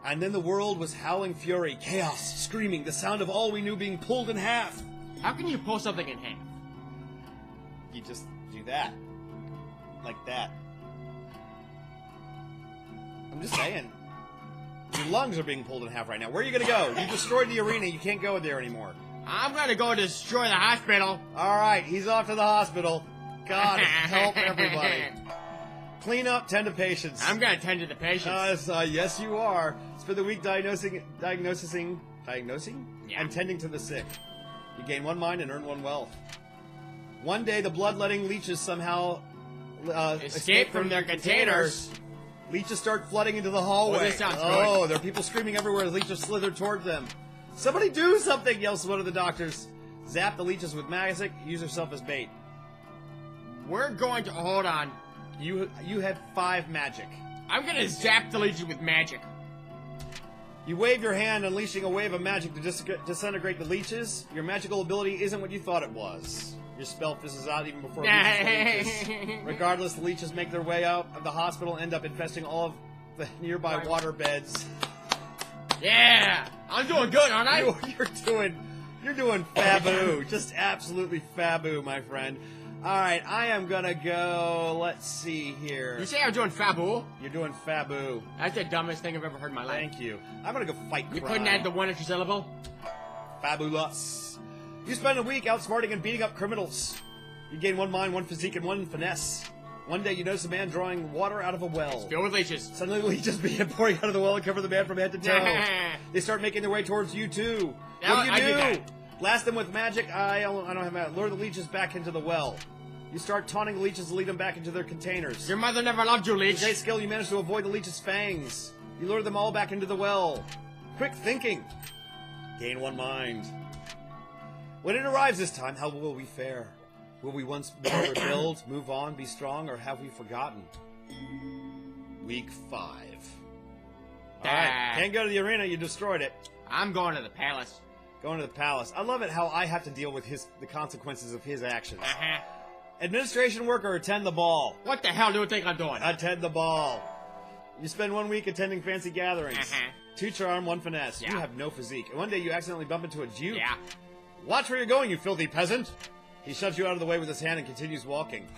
And then the world was howling fury, chaos, screaming, the sound of all we knew being pulled in half. How can you pull something in half? You just do that. Like that. I'm just saying. Your lungs are being pulled in half right now. Where are you gonna go? You destroyed the arena. You can't go there anymore. I'm gonna go destroy the hospital. Alright, he's off to the hospital. God help everybody. Clean up, tend to patients. I'm gonna tend to the patients. Yes, you are. Spend the week diagnosing? Yeah. And tending to the sick. You gain 1 mind and earn 1 wealth. One day, the bloodletting leeches somehow Escape from their containers. Leeches start flooding into the hallway. Oh, this sounds there are people screaming everywhere as leeches slither toward them. Somebody do something, yells one of the doctors. Zap the leeches with magic. Use yourself as bait. We're going to hold on. You had 5 magic. I'm gonna zap the leeches with magic. You wave your hand, unleashing a wave of magic to disintegrate the leeches. Your magical ability isn't what you thought it was. Your spell fizzles out even before it reaches the leeches. Regardless, the leeches make their way out of the hospital and end up infesting all of the nearby water beds. Yeah! I'm doing good, aren't I? You're doing faboo. Just absolutely faboo, my friend. Alright, I am gonna go, let's see here. You say I'm doing faboo? You're doing faboo. That's the dumbest thing I've ever heard in my life. Thank you. I'm gonna go fight crime. You couldn't add the 1 extra syllable? Fabulous. You spend a week outsmarting and beating up criminals. You gain 1 mind, 1 physique, and 1 finesse. One day you notice a man drawing water out of a well. Filled with leeches. Suddenly the leeches begin pouring out of the well and cover the man from head to toe. They start making their way towards you too. What do you do? Blast them with magic. I don't have magic. Lure the leeches back into the well. You start taunting the leeches to lead them back into their containers. Your mother never loved you, leech. With great skill, you manage to avoid the leeches' fangs. You lure them all back into the well. Quick thinking. Gain 1 mind. When it arrives this time, how will we fare? Will we once more rebuild, move on, be strong, or have we forgotten? Week 5. Alright, can't go to the arena, you destroyed it. I'm going to the palace. Going to the palace. I love it how I have to deal with the consequences of his actions. Uh-huh. Administration worker, attend the ball. What the hell do you think I'm doing? Attend the ball. You spend 1 week attending fancy gatherings. Uh-huh. 2 charm, 1 finesse. Yeah. You have no physique. And one day you accidentally bump into a Jew. Yeah. Watch where you're going, you filthy peasant. He shoves you out of the way with his hand and continues walking.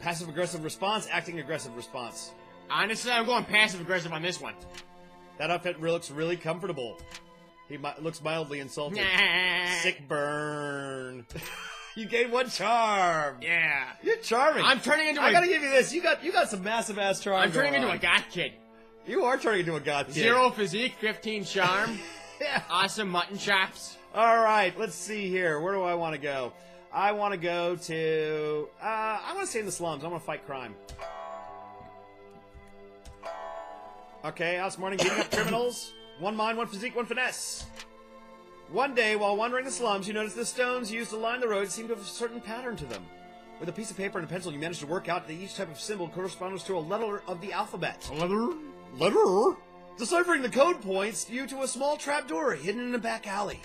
Passive-aggressive response, acting-aggressive response. Honestly, I'm going passive-aggressive on this one. That outfit looks really comfortable. He looks mildly insulted. Sick burn. You gained 1 charm. Yeah. You're charming. I'm turning into I gotta give you this. You got some massive ass charm. I'm turning into a goth kid. You are turning into a goth kid. 0 physique, 15 charm. Yeah. Awesome mutton chops. Alright, let's see here. Where do I want to go? I want to go to... I want to stay in the slums. I want to fight crime. Okay, outsmarting, beating up criminals. 1 mind, 1 physique, 1 finesse. One day, while wandering the slums, you notice the stones used to line the road seem to have a certain pattern to them. With a piece of paper and a pencil, you manage to work out that each type of symbol corresponds to a letter of the alphabet. A letter? Letter? Deciphering the code points you to a small trapdoor hidden in a back alley.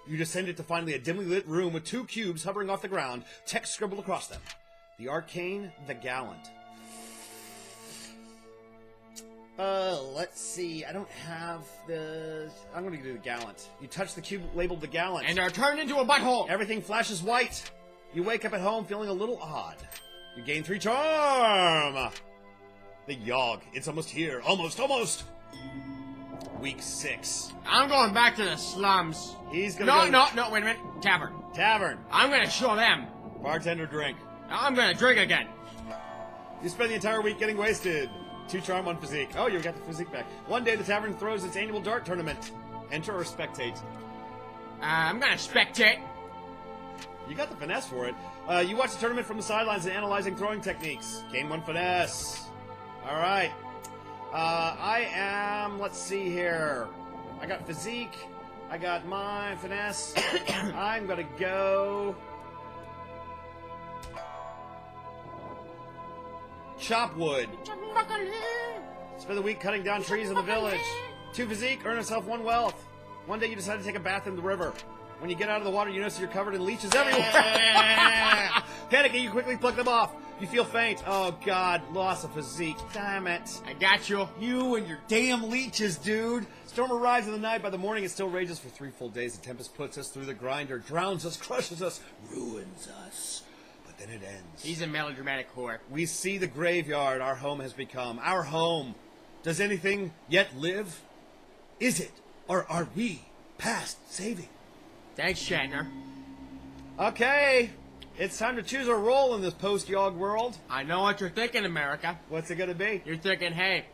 You descend it to finally a dimly lit room with 2 cubes hovering off the ground, text scribbled across them. The arcane, the gallant. Let's see. I don't have the... I'm going to do the gallant. You touch the cube labeled the gallant. And are turned into a butthole. Everything flashes white. You wake up at home feeling a little odd. You gain 3 charm. The Yawhg. It's almost here. Almost. Week 6. I'm going back to the slums. He's gonna No, wait a minute. Tavern. I'm gonna show them. Bartender drink. I'm gonna drink again. You spend the entire week getting wasted. 2 charm, 1 physique. Oh, you got the physique back. One day the tavern throws its annual dart tournament. Enter or spectate. I'm gonna spectate. You got the finesse for it. You watch the tournament from the sidelines and analyzing throwing techniques. Gain 1 finesse. Alright. I am... Let's see here. I got physique. I got my finesse. I'm gonna go... Chop wood. Spend the week cutting down trees in the village. 2 physique, earn yourself 1 wealth. One day you decide to take a bath in the river. When you get out of the water, you notice you're covered in leeches everywhere. Panicking, you quickly pluck them off. You feel faint. Oh, God. Loss of physique. Damn it. I got you. You and your damn leeches, dude. Storm arrives in the night. By the morning, it still rages for 3 full days. The tempest puts us through the grinder, drowns us, crushes us, ruins us. But then it ends. He's a melodramatic whore. We see the graveyard our home has become. Our home. Does anything yet live? Is it? Or are we past saving? Thanks, Shatner. Okay. It's time to choose a role in this post-Yawhg world. I know what you're thinking, America. What's it gonna be? You're thinking, hey,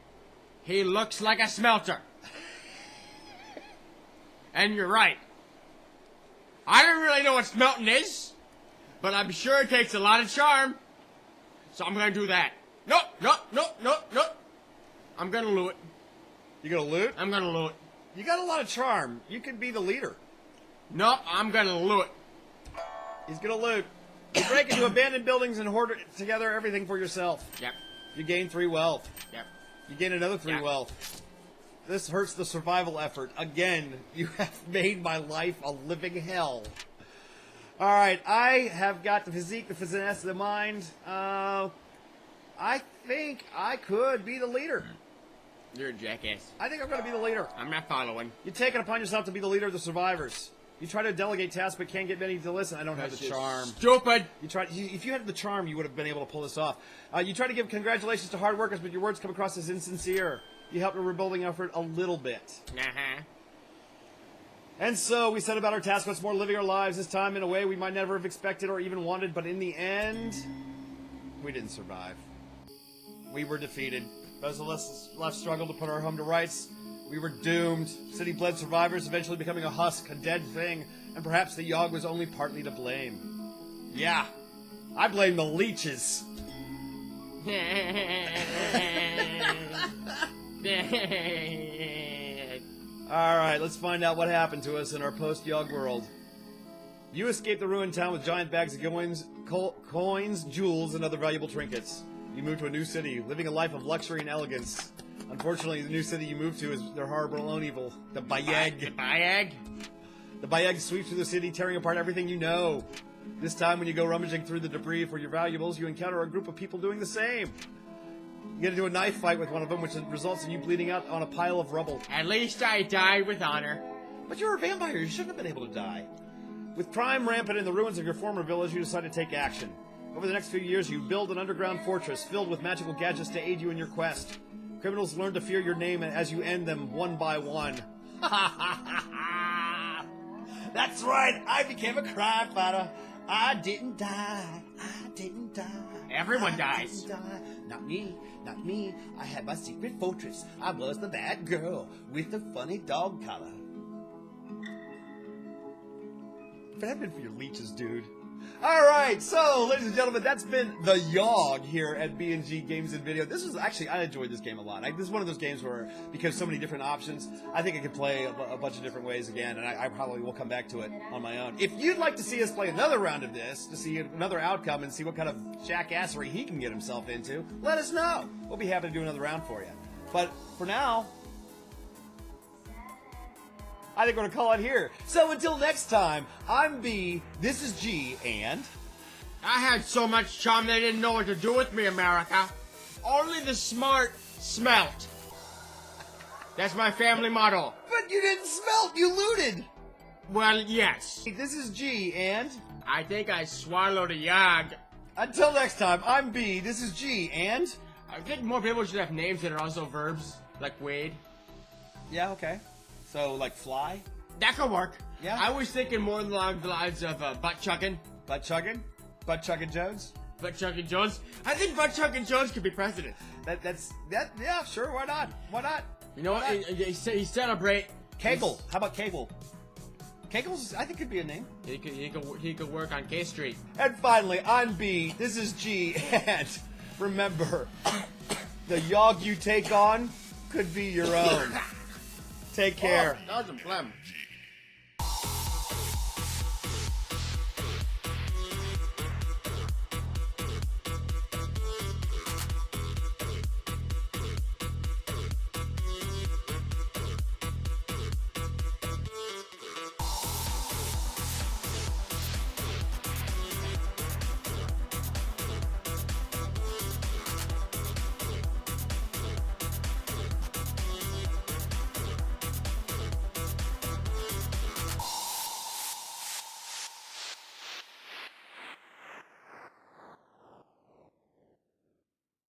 he looks like a smelter. And you're right. I don't really know what smelting is, but I'm sure it takes a lot of charm. So I'm gonna do that. Nope. I'm gonna loot. You gonna loot? I'm gonna loot. You got a lot of charm. You could be the leader. Nope, I'm gonna loot. He's gonna loot. You break into abandoned buildings and hoard together everything for yourself. Yep. You gain 3 wealth. Yep. You gain another 3 Yep. wealth. This hurts the survival effort. Again, you have made my life a living hell. Alright, I have got the physique, the finesse, the mind. I think I could be the leader. You're a jackass. I think I'm going to be the leader. I'm not following. You take it upon yourself to be the leader of the survivors. You try to delegate tasks, but can't get many to listen. I don't have the charm. Stupid. If you had the charm, you would have been able to pull this off. You try to give congratulations to hard workers, but your words come across as insincere. You help the rebuilding effort a little bit. Uh-huh. And so we set about our task once more, living our lives, this time in a way we might never have expected or even wanted, but in the end, we didn't survive. We were defeated. Those of us left struggled to put our home to rights. We were doomed. City bled survivors eventually becoming a husk, a dead thing, and perhaps the Yawhg was only partly to blame. Yeah, I blame the leeches. Alright, let's find out what happened to us in our post-Yawhg world. You escaped the ruined town with giant bags of coins, jewels, and other valuable trinkets. You moved to a new city, living a life of luxury and elegance. Unfortunately, the new city you moved to is their horrible own evil, the Yawhg. The Yawhg? The Yawhg sweeps through the city, tearing apart everything you know. This time, when you go rummaging through the debris for your valuables, you encounter a group of people doing the same. You get into a knife fight with one of them, which results in you bleeding out on a pile of rubble. At least I died with honor. But you're a vampire. You shouldn't have been able to die. With crime rampant in the ruins of your former village, you decide to take action. Over the next few years, you build an underground fortress filled with magical gadgets to aid you in your quest. Criminals learn to fear your name as you end them one by one. That's right, I became a crime fighter. I didn't die. I didn't die. Everyone dies. Didn't die. Not me. Not me. I had my secret fortress. I was the bad girl with the funny dog collar. If it hadn't been for your leeches, dude. Alright, so, ladies and gentlemen, that's been the Yawhg here at BnG Games and Video. This was actually, I enjoyed this game a lot. This is one of those games where, because so many different options, I think I could play a bunch of different ways again, and I probably will come back to it on my own. If you'd like to see us play another round of this, to see another outcome and see what kind of jackassery he can get himself into, let us know. We'll be happy to do another round for you. But, for now, I think we're going to call it here. So until next time, I'm B, this is G, and... I had so much charm they didn't know what to do with me, America. Only the smart smelt. That's my family motto. But you didn't smelt, you looted! Well, yes. This is G, and... I think I swallowed a Yawhg. Until next time, I'm B, this is G, and... I think more people should have names that are also verbs, like Wade. Yeah, okay. So, like fly? That could work. Yeah. I was thinking more along the lines of butt chugging. Butt chugging? Butt chugging Jones? Butt chugging Jones. I think butt chugging Jones could be president. Yeah, sure, why not? Why not? You know what? He celebrate. Kegel. How about Kegel? Kegel's, I think, could be a name. He could work on K Street. And finally, I'm B, this is G, and remember, the Yawhg you take on could be your own. Take care. Oh, that was a phlegm.